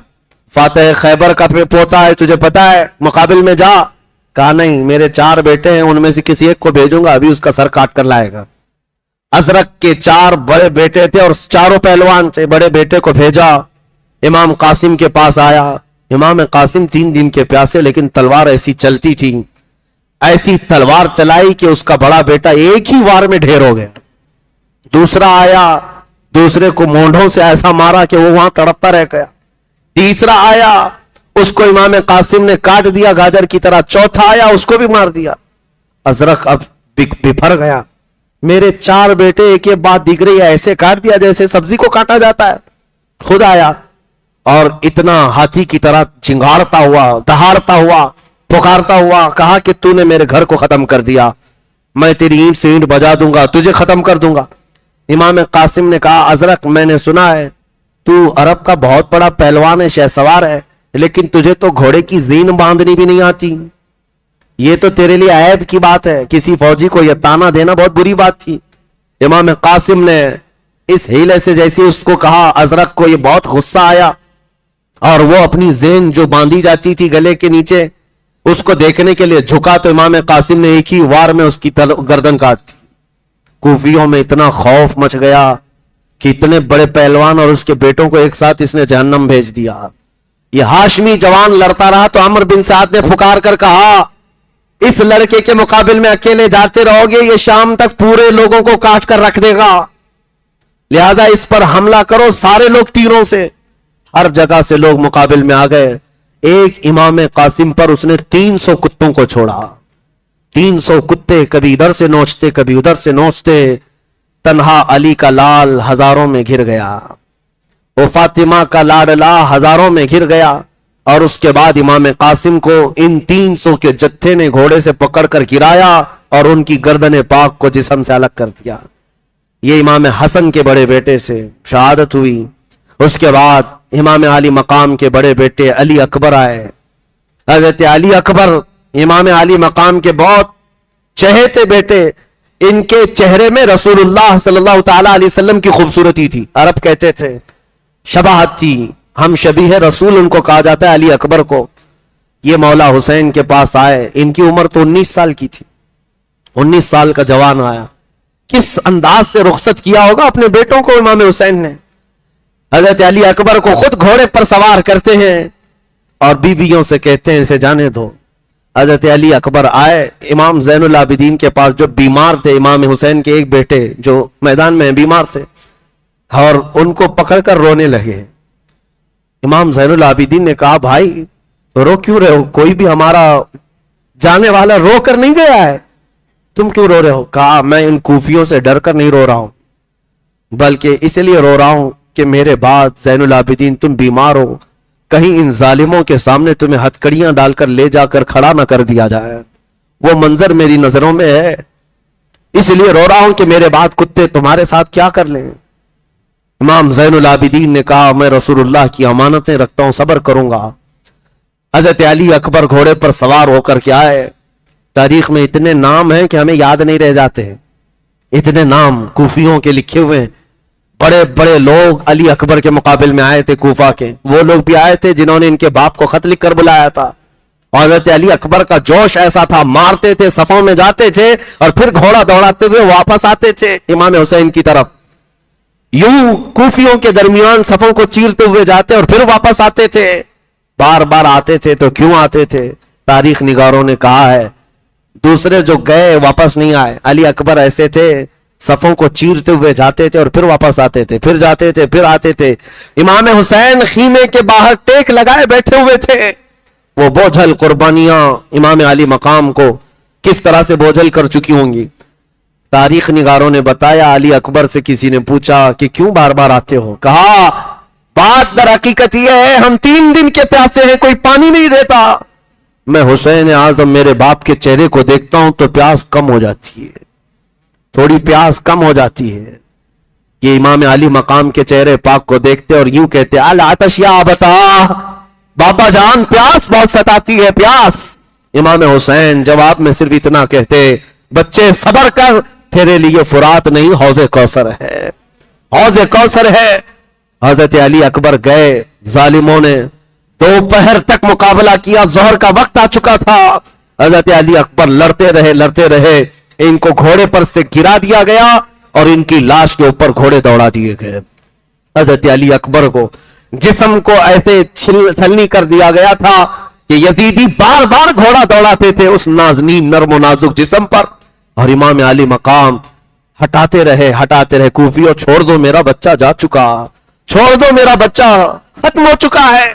فاتح خیبر کا پوتا ہے, تجھے پتا ہے, مقابل میں جا. کہا نہیں, میرے 4 بیٹے ہیں, ان میں سے کسی ایک کو بھیجوں گا, ابھی اس کا سر کاٹ کر لائے گا. ازرق کے 4 بڑے بیٹے تھے اور چاروں پہلوان تھے. بڑے بیٹے کو بھیجا, امام قاسم کے پاس آیا. امام قاسم 3 دن کے پیاسے, لیکن تلوار ایسی چلتی تھی, ایسی تلوار چلائی کہ اس کا بڑا بیٹا ایک ہی وار میں ڈھیر ہو گیا. دوسرا آیا, دوسرے کو مونڈھوں سے ایسا مارا کہ وہ وہاں تڑپتا رہ گیا. تیسرا آیا, اس کو امام قاسم نے کاٹ دیا گاجر کی طرح. چوتھا آیا, اس کو بھی مار دیا. ازرق اب بفر گیا, میرے 4 بیٹے ایک کے بعد دیگرے ایسے کاٹ دیا جیسے سبزی کو کاٹا جاتا ہے. خود آیا اور اتنا ہاتھی کی طرح چنگاڑتا ہوا, دہاڑتا ہوا, پکارتا ہوا, کہا کہ تو نے میرے گھر کو ختم کر دیا, میں تیری اینٹ سے اینٹ بجا دوں گا, تجھے ختم کر دوں گا. امام قاسم نے کہا, ازرق میں نے سنا ہے تو عرب کا بہت بڑا پہلوان ہے, شہ سوار ہے, لیکن تجھے تو گھوڑے کی زین باندھنی بھی نہیں آتی. یہ تو تیرے لیے عیب کی بات ہے, کسی فوجی کو یہ تانا دینا بہت بری بات تھی. امام قاسم نے اس ہیلے سے جیسے اس کو کہا, ازرق کو یہ بہت غصہ آیا اور وہ اپنی زین جو باندھی جاتی تھی گلے کے نیچے اس کو دیکھنے کے لیے جھکا, تو امام قاسم نے ایک ہی وار میں اس کی گردن کاٹ دی. کوفیوں میں اتنا خوف مچ گیا کہ اتنے بڑے پہلوان اور اس کے بیٹوں کو ایک ساتھ اس نے جہنم بھیج دیا. یہ ہاشمی جوان لڑتا رہا تو عمرو بن سعد نے پکار کر کہا, اس لڑکے کے مقابل میں اکیلے جاتے رہو گے, یہ شام تک پورے لوگوں کو کاٹ کر رکھ دے گا, لہذا اس پر حملہ کرو, سارے لوگ تیروں سے. ہر جگہ سے لوگ مقابل میں آ گئے. ایک امام قاسم پر اس نے 300 کتوں کو چھوڑا. 300 کتے کبھی ادھر سے نوچتے کبھی ادھر سے نوچتے. تنہا علی کا لال ہزاروں میں گھر گیا. وہ فاطمہ کا لاڈلا ہزاروں میں گھر گیا. اور اس کے بعد امام قاسم کو ان 300 کے جتھے نے گھوڑے سے پکڑ کر گرایا اور ان کی گردن پاک کو جسم سے الگ کر دیا. یہ امام حسن کے بڑے بیٹے سے شہادت ہوئی. اس کے بعد امام علی مقام کے بڑے بیٹے علی اکبر آئے. حضرت علی اکبر امام علی مقام کے بہت چہیتے بیٹے. ان کے چہرے میں رسول اللہ صلی اللہ تعالی علیہ وسلم کی خوبصورتی تھی. عرب کہتے تھے شباہت تھی. ہم شبیہ رسول ان کو کہا جاتا ہے علی اکبر کو. یہ مولا حسین کے پاس آئے. ان کی عمر تو 19 سال کی تھی. 19 سال کا جوان آیا. کس انداز سے رخصت کیا ہوگا اپنے بیٹوں کو امام حسین نے. حضرت علی اکبر کو خود گھوڑے پر سوار کرتے ہیں اور بیویوں سے کہتے ہیں اسے جانے دو. حضرت علی اکبر آئے امام زین العابدین کے پاس جو بیمار تھے. امام حسین کے ایک بیٹے جو میدان میں بیمار تھے اور ان کو پکڑ کر رونے لگے. امام زین العابدین نے کہا بھائی رو کیوں رہے ہو؟ کوئی بھی ہمارا جانے والا رو کر نہیں گیا ہے, تم کیوں رو رہے ہو؟ کہا میں ان کوفیوں سے ڈر کر نہیں رو رہا ہوں, بلکہ اس لیے رو رہا ہوں کہ میرے بعد زین العابدین تم بیمار ہو, کہیں ان ظالموں کے سامنے تمہیں ہتکڑیاں ڈال کر لے جا کر کھڑا نہ کر دیا جائے. وہ منظر میری نظروں میں ہے, اس لیے رو رہا ہوں کہ میرے بعد کتے تمہارے ساتھ کیا کر لیں. امام زین العابدین نے کہا میں رسول اللہ کی امانتیں رکھتا ہوں, صبر کروں گا. حضرت علی اکبر گھوڑے پر سوار ہو کر کے آئے. تاریخ میں اتنے نام ہیں کہ ہمیں یاد نہیں رہ جاتے ہیں. اتنے نام کوفیوں کے لکھے ہوئے ہیں. بڑے بڑے لوگ علی اکبر کے مقابل میں آئے تھے کوفہ کے. وہ لوگ بھی آئے تھے جنہوں نے ان کے باپ کو خط لکھ کر بلایا تھا. حضرت علی اکبر کا جوش ایسا تھا, مارتے تھے, صفوں میں جاتے تھے اور پھر گھوڑا دوڑاتے ہوئے واپس آتے تھے امام حسین کی طرف. یوں کوفیوں کے درمیان صفوں کو چیرتے ہوئے جاتے اور پھر واپس آتے تھے. بار بار آتے تھے تو کیوں آتے تھے؟ تاریخ نگاروں نے کہا ہے دوسرے جو گئے واپس نہیں آئے. علی اکبر ایسے تھے, صفوں کو چیرتے ہوئے جاتے تھے اور پھر واپس آتے تھے, پھر جاتے تھے, پھر آتے تھے. امام حسین خیمے کے باہر ٹیک لگائے بیٹھے ہوئے تھے. وہ بوجھل قربانیاں امام علی مقام کو کس طرح سے بوجھل کر چکی ہوں گی. تاریخ نگاروں نے بتایا علی اکبر سے کسی نے پوچھا کہ کیوں بار بار آتے ہو؟ کہا بات در حقیقت یہ ہے ہم 3 دن کے پیاسے ہیں, کوئی پانی نہیں دیتا. میں حسین اعظم میرے باپ کے چہرے کو دیکھتا ہوں تو پیاس کم ہو جاتی ہے, تھوڑی پیاس کم ہو جاتی ہے. یہ امام علی مقام کے چہرے پاک کو دیکھتے اور یوں کہتے العطش یا بتا بابا جان پیاس بہت ستاتی ہے پیاس. امام حسین جواب میں صرف اتنا کہتے بچے صبر کر, تیرے لیے فرات نہیں حوض کوثر ہے, حوض کوثر ہے. حضرت علی اکبر گئے. ظالموں نے دوپہر تک مقابلہ کیا, ظہر کا وقت آ چکا تھا. حضرت علی اکبر لڑتے رہے. ان کو گھوڑے پر سے گرا دیا گیا اور ان کی لاش کے اوپر گھوڑے دوڑا دیے گئے. حضرت علی اکبر کو جسم کو ایسے چھلنی کر دیا گیا تھا کہ یزیدی بار بار گھوڑا دوڑاتے تھے اس نازنین نرم و نازک جسم پر. اور امام علی مقام ہٹاتے رہے. کوفیوں چھوڑ دو میرا بچہ جا چکا, چھوڑ دو میرا بچہ ختم ہو چکا ہے.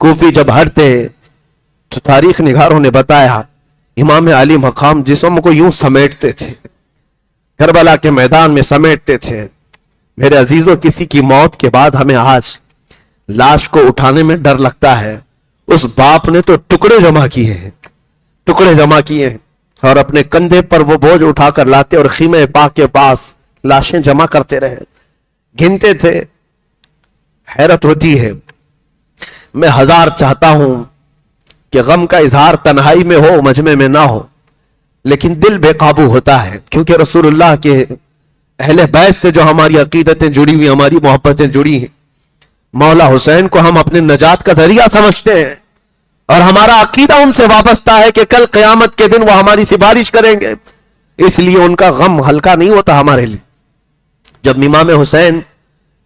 کوفی جب ہٹتے تو تاریخ نگاروں نے بتایا امام علی مقام جسم کو یوں سمیٹتے تھے, کربلا کے میدان میں سمیٹتے تھے. میرے عزیزوں کسی کی موت کے بعد ہمیں آج لاش کو اٹھانے میں ڈر لگتا ہے. اس باپ نے تو ٹکڑے جمع کیے ہیں اور اپنے کندھے پر وہ بوجھ اٹھا کر لاتے اور خیمہ پاک کے پاس لاشیں جمع کرتے رہے, گنتے تھے. حیرت ہوتی ہے. میں 1000 چاہتا ہوں کہ غم کا اظہار تنہائی میں ہو, مجمع میں نہ ہو, لیکن دل بے قابو ہوتا ہے کیونکہ رسول اللہ کے اہل بیت سے جو ہماری عقیدتیں جڑی ہوئی, ہماری محبتیں جڑی ہیں, مولا حسین کو ہم اپنے نجات کا ذریعہ سمجھتے ہیں اور ہمارا عقیدہ ان سے وابستہ ہے کہ کل قیامت کے دن وہ ہماری سفارش کریں گے. اس لیے ان کا غم ہلکا نہیں ہوتا ہمارے لیے. جب امام حسین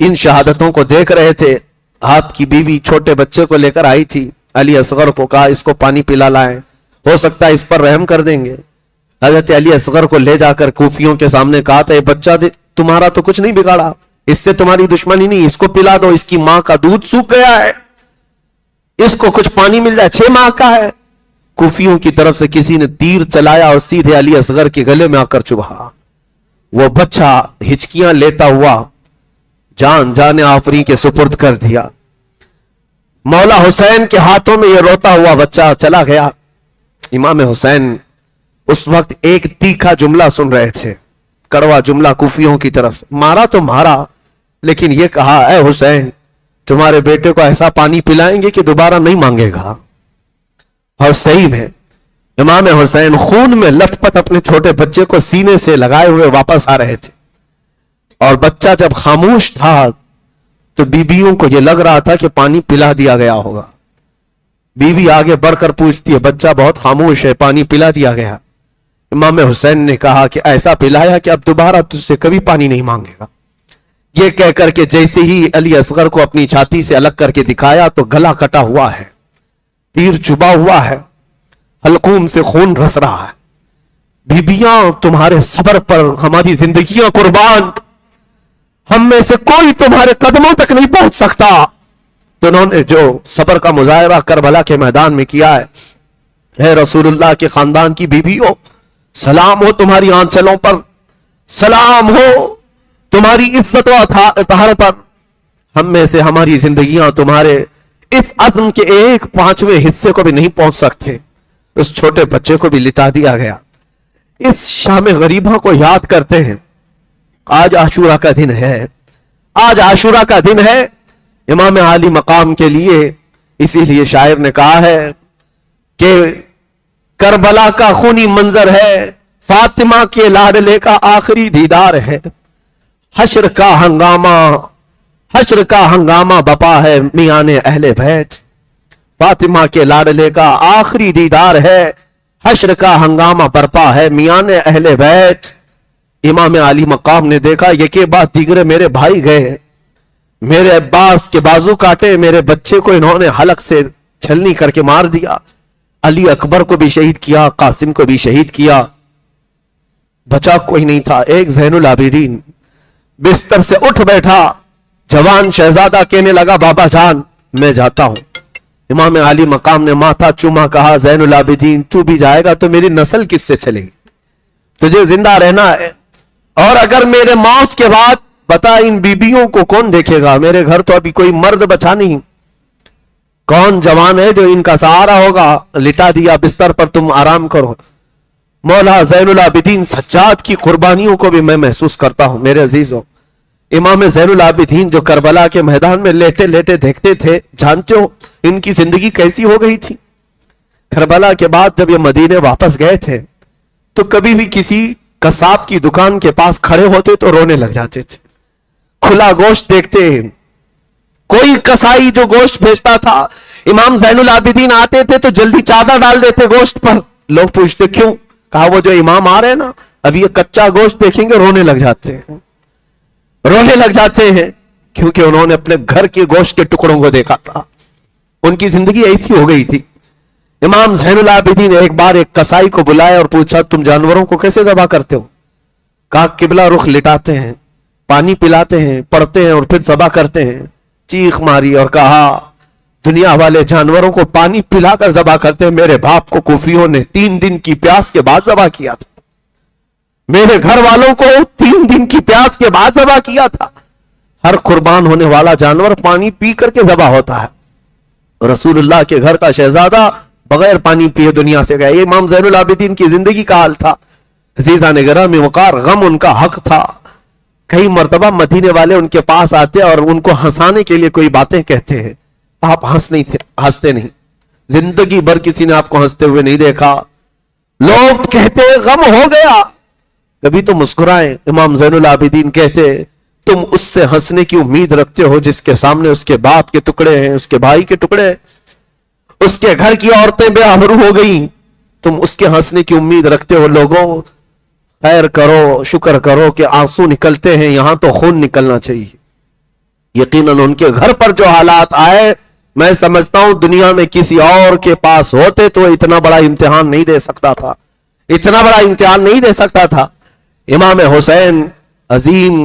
ان شہادتوں کو دیکھ رہے تھے, آپ کی بیوی چھوٹے بچے کو لے کر آئی تھی. علی اصغر کو کہا اس کو پانی پلا لائیں, ہو سکتا ہے اس پر رحم کر دیں گے. حضرت علی اصغر کو لے جا کر کوفیوں کے سامنے کہا تھا بچہ تمہارا تو کچھ نہیں بگاڑا, اس سے تمہاری دشمنی نہیں, اس کو پلا دو, اس کی ماں کا دودھ سوکھ گیا ہے, اس کو کچھ پانی مل جائے, 6 ماہ کا ہے. کوفیوں کی طرف سے کسی نے تیر چلایا اور سیدھے علی اصغر کے گلے میں آ کر چبھا. وہ بچہ ہچکیاں لیتا ہوا جان آفریں کے سپرد کر دیا. مولا حسین کے ہاتھوں میں یہ روتا ہوا بچہ چلا گیا. امام حسین اس وقت ایک تیکھا جملہ سن رہے تھے, کڑوا جملہ کوفیوں کی طرف سے. مارا تو مارا, لیکن یہ کہا اے حسین تمہارے بیٹے کو ایسا پانی پلائیں گے کہ دوبارہ نہیں مانگے گا. اور صحیح میں امام حسین خون میں لت پت اپنے چھوٹے بچے کو سینے سے لگائے ہوئے واپس آ رہے تھے. اور بچہ جب خاموش تھا تو بیویوں کو یہ لگ رہا تھا کہ پانی پلا دیا گیا ہوگا. بیوی آگے بڑھ کر پوچھتی ہے بچہ بہت خاموش ہے, پانی پلا دیا گیا؟ امام حسین نے کہا کہ ایسا پلایا کہ اب دوبارہ تجھ سے کبھی پانی نہیں مانگے گا. یہ کہہ کر کے جیسے ہی علی اصغر کو اپنی چھاتی سے الگ کر کے دکھایا تو گلا کٹا ہوا ہے, تیر چبا ہوا ہے, حلقوم سے خون رس رہا ہے. بیبیاں تمہارے صبر پر ہماری زندگیاں قربان, ہم میں سے کوئی تمہارے قدموں تک نہیں پہنچ سکتا. تو انہوں نے جو صبر کا مظاہرہ کربلا کے میدان میں کیا ہے, اے رسول اللہ کے خاندان کی بیویوں, سلام ہو تمہاری آنچلوں پر, سلام ہو تمہاری عزت و اطہار پر. ہم میں سے ہماری زندگیاں تمہارے اس عزم کے 1/5 حصے کو بھی نہیں پہنچ سکتے. اس چھوٹے بچے کو بھی لٹا دیا گیا. اس شام غریبہ کو یاد کرتے ہیں. آج عاشورہ کا دن ہے, آج عاشورہ کا دن ہے امام عالی مقام کے لیے. اسی لیے شاعر نے کہا ہے کہ کربلا کا خونی منظر ہے, فاطمہ کے لاڈلے کا آخری دیدار ہے. حشر کا ہنگامہ بپا ہے میان اہل بیت. فاطمہ کے لاڈلے کا آخری دیدار ہے, حشر کا ہنگامہ برپا ہے میان اہل بیت. امام علی مقام نے دیکھا یکے بعد دیگرے میرے بھائی گئے, میرے عباس کے بازو کاٹے, میرے بچے کو انہوں نے حلق سے چھلنی کر کے مار دیا, علی اکبر کو بھی شہید کیا, قاسم کو بھی شہید کیا, بچا کوئی نہیں تھا. ایک زین العابدین بستر سے اٹھ بیٹھا, جوان شہزادہ کہنے لگا بابا جان میں جاتا ہوں. امام علی مقام نے ماتھا چوما, کہا زین العابدین تو بھی جائے گا تو میری نسل کس سے چلے گی, تجھے زندہ رہنا ہے. اور اگر میرے موت کے بعد بتا ان بیبیوں کو کون دیکھے گا, میرے گھر تو ابھی کوئی مرد بچا نہیں, کون جوان ہے جو ان کا سہارا ہوگا. لٹا دیا بستر پر, تم آرام کرو. مولا زین العابدین سجاد کی قربانیوں کو بھی میں محسوس کرتا ہوں میرے عزیزوں. امام زین العابدین جو کربلا کے میدان میں لیٹے لیٹے دیکھتے تھے, جانتے ہو ان کی زندگی کیسی ہو گئی تھی. کربلا کے بعد جب یہ مدینے واپس گئے تھے تو کبھی بھی کسی قصاب کی دکان کے پاس کھڑے ہوتے تو رونے لگ جاتے تھے. کھلا گوشت دیکھتے, کوئی کسائی جو گوشت بھیجتا تھا, امام زین العابدین آتے تھے تو جلدی چادر ڈال دیتے گوشت پر. لوگ پوچھتے کیوں, کہا وہ جو امام آ رہے ہیں نا اب یہ کچا گوشت دیکھیں گے رونے لگ جاتے ہیں, رونے لگ جاتے ہیں, کیونکہ انہوں نے اپنے گھر کے گوشت کے ٹکڑوں کو دیکھا تھا. ان کی زندگی ایسی ہو گئی تھی. امام زین العابدین نے ایک بار ایک کسائی کو بلایا اور پوچھا تم جانوروں کو کیسے ذبح کرتے ہو. کہا قبلہ رخ لٹاتے ہیں, پانی پلاتے ہیں, پڑھتے ہیں اور پھر ذبح کرتے ہیں. چیخ ماری اور کہا دنیا والے جانوروں کو پانی پلا کر ذبح کرتے ہیں, میرے باپ کو کوفیوں نے 3 دن کی پیاس کے بعد ذبح کیا تھا, میرے گھر والوں کو 3 دن کی پیاس کے بعد ذبح کیا تھا. ہر قربان ہونے والا جانور پانی پی کر کے ذبح ہوتا ہے. رسول اللہ کے گھر کا شہزادہ بغیر پانی پیے دنیا سے گیا. یہ امام زین العابدین کی زندگی کا حال تھا. عزیزان گرامی وقار, غم ان کا حق تھا. کئی مرتبہ مدینے والے ان کے پاس آتے اور ان کو ہنسانے کے لیے کوئی باتیں کہتے ہیں, آپ ہنستے نہیں. زندگی بھر کسی نے آپ کو ہنستے ہوئے نہیں دیکھا. لوگ کہتے غم ہو گیا, کبھی تو مسکرائیں. امام زین العابدین کہتے تم اس سے ہنسنے کی امید رکھتے ہو جس کے سامنے اس کے باپ کے ٹکڑے ہیں, اس کے بھائی کے ٹکڑے, اس کے گھر کی عورتیں بے آبرو ہو گئیں. تم اس کے ہنسنے کی امید رکھتے ہو. لوگوں خیر کرو, شکر کرو کہ آنسو نکلتے ہیں, یہاں تو خون نکلنا چاہیے. یقیناً ان کے گھر پر جو حالات آئے, میں سمجھتا ہوں دنیا میں کسی اور کے پاس ہوتے تو اتنا بڑا امتحان نہیں دے سکتا تھا, اتنا بڑا امتحان نہیں دے سکتا تھا. امام حسین عظیم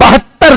72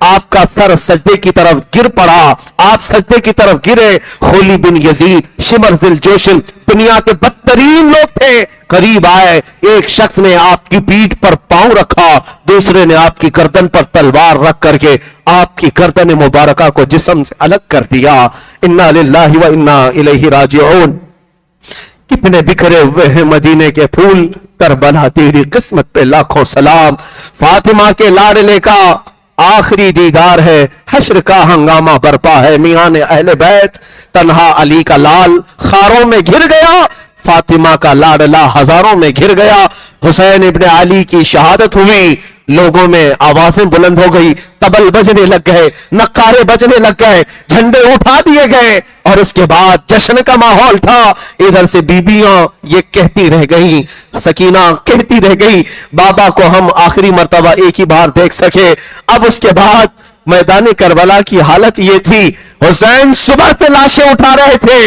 آپ کا سر سجدے کی طرف گر پڑا, آپ سجدے کی طرف گرے. خولی بن یزید شمر ذی الجوشن دنیا کے بدترین لوگ تھے, قریب آئے, ایک شخص نے آپ کی پیٹھ پر پاؤں رکھا, دوسرے نے آپ کی گردن پر تلوار رکھ کر کے آپ کی گردن مبارکہ کو جسم سے الگ کر دیا. انا للہ و انا الیہ راجعون. کتنے بکھرے ہوئے ہیں مدینے کے پھول, کربلا تیری قسمت پہ لاکھوں سلام. فاطمہ کے لاڈلے کا آخری دیدار ہے, حشر کا ہنگامہ برپا ہے. میاں نے اہل بیت تنہا علی کا لال خاروں میں گر گیا, فاطمہ کا لاڈلا ہزاروں میں گر گیا. حسین ابن علی کی شہادت ہوئی, لوگوں میں آوازیں بلند ہو گئی, طبل بجنے لگ گئے, نقارے بجنے لگ گئے, جھنڈے اٹھا دیے گئے, اور اس کے بعد جشن کا ماحول تھا. ادھر سے بیبیاں یہ کہتی رہ گئی, سکینہ کہتی رہ گئی, بابا کو ہم آخری مرتبہ ایک ہی بار دیکھ سکے. اب اس کے بعد میدان کربلا کی حالت یہ تھی, حسین صبح سے لاشیں اٹھا رہے تھے,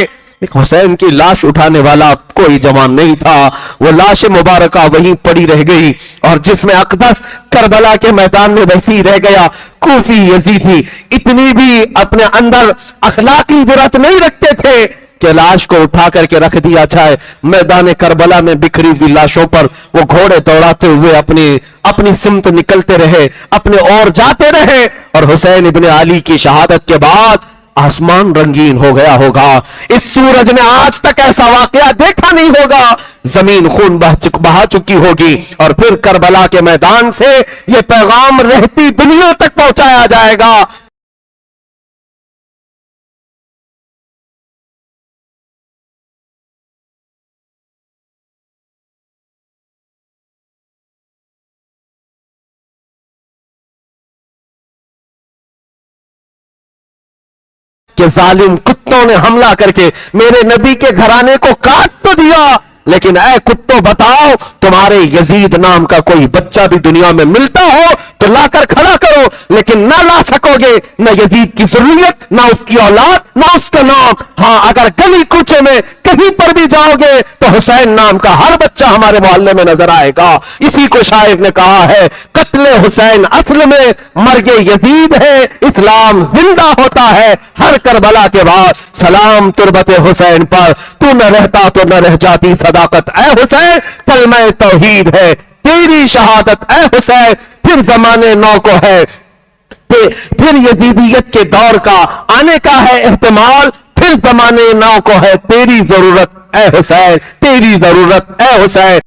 حسین کی لاش اٹھانے والا کوئی جوان نہیں تھا. وہ لاش مبارکہ وہیں پڑی رہ گئی, اور جس میں اقدس کربلا کے میدان میں ویسی رہ گیا. کوفی یزیدی اتنی بھی اپنے اندر اخلاقی جرات نہیں رکھتے تھے کہ لاش کو اٹھا کر کے رکھ دیا جائے. میدان کربلا میں بکھری ہوئی لاشوں پر وہ گھوڑے دوڑاتے ہوئے اپنی سمت نکلتے رہے, اپنے اور جاتے رہے. اور حسین ابن علی کی شہادت کے بعد آسمان رنگین ہو گیا ہوگا. اس سورج نے آج تک ایسا واقعہ دیکھا نہیں ہوگا. زمین خون بہا چکی ہوگی, اور پھر کربلا کے میدان سے یہ پیغام رہتی دنیا تک پہنچایا جائے گا. کہ ظالم کتوں نے حملہ کر کے میرے نبی کے گھرانے کو کاٹ تو دیا, لیکن اے کتوں بتاؤ, تمہارے یزید نام کا کوئی بچہ بھی دنیا میں ملتا ہو تو لا کر کھڑا کرو, لیکن نہ لا سکو گے نہ یزید کی ذریت, نہ اس کی اولاد, نہ اس کا نام. ہاں, اگر گلی کوچے میں کہیں پر بھی جاؤ گے تو حسین نام کا ہر بچہ ہمارے محلے میں نظر آئے گا. اسی کو شاعر نے کہا ہے, قتل حسین اصل میں مرگ یزید ہے, اسلام زندہ ہوتا ہے ہر کربلا کے بعد. سلام تربت حسین پر, تو نہ رہتا تو نہ رہ جاتی صداقت اے حسین, کلمہ توحید ہے تیری شہادت اے حسین. پھر زمانے نو کو ہے, پھر یزیدیت کے دور کا آنے کا ہے احتمال, پھر زمانے نو کو ہے تیری ضرورت اے حسین, تیری ضرورت اے حسین.